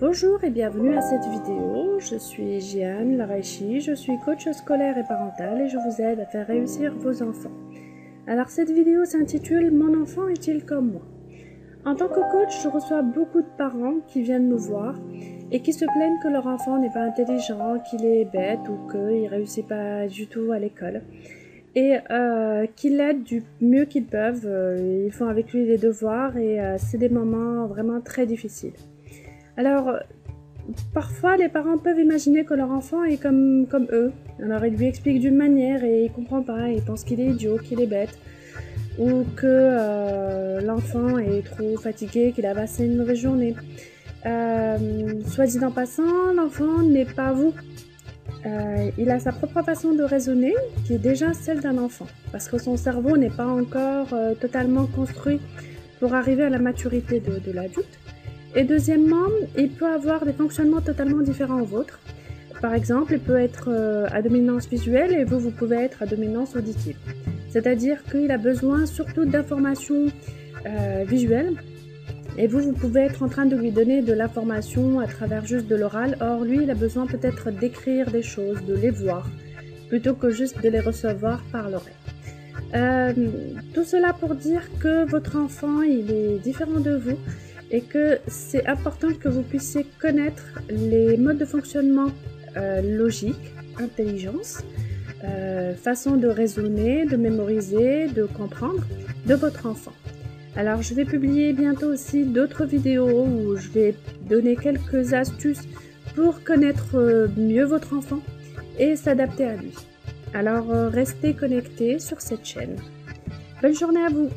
Bonjour et bienvenue à cette vidéo, je suis Jeanne Laraichi, je suis coach scolaire et parental et je vous aide à faire réussir vos enfants. Alors cette vidéo s'intitule « Mon enfant est-il comme moi ?» En tant que coach, je reçois beaucoup de parents qui viennent me voir et qui se plaignent que leur enfant n'est pas intelligent, qu'il est bête ou qu'il ne réussit pas du tout à l'école et qu'ils l'aident du mieux qu'ils peuvent, ils font avec lui les devoirs et c'est des moments vraiment très difficiles. Alors, parfois, les parents peuvent imaginer que leur enfant est comme eux. Alors, ils lui expliquent d'une manière et il ne comprend pas, il pense qu'il est idiot, qu'il est bête, ou que l'enfant est trop fatigué, qu'il a passé une mauvaise journée. Soit dit en passant, l'enfant n'est pas vous. Il a sa propre façon de raisonner, qui est déjà celle d'un enfant, parce que son cerveau n'est pas encore totalement construit pour arriver à la maturité de l'adulte. Et deuxièmement, il peut avoir des fonctionnements totalement différents aux vôtres. Par exemple, il peut être à dominance visuelle et vous pouvez être à dominance auditive. C'est-à-dire qu'il a besoin surtout d'informations visuelles et vous pouvez être en train de lui donner de l'information à travers juste de l'oral. Or, lui, il a besoin peut-être d'écrire des choses, de les voir, plutôt que juste de les recevoir par l'oreille. Tout cela pour dire que votre enfant, il est différent de vous. Et que c'est important que vous puissiez connaître les modes de fonctionnement logique, intelligence, façon de raisonner, de mémoriser, de comprendre de votre enfant. Alors je vais publier bientôt aussi d'autres vidéos où je vais donner quelques astuces pour connaître mieux votre enfant et s'adapter à lui. Alors restez connectés sur cette chaîne. Bonne journée à vous!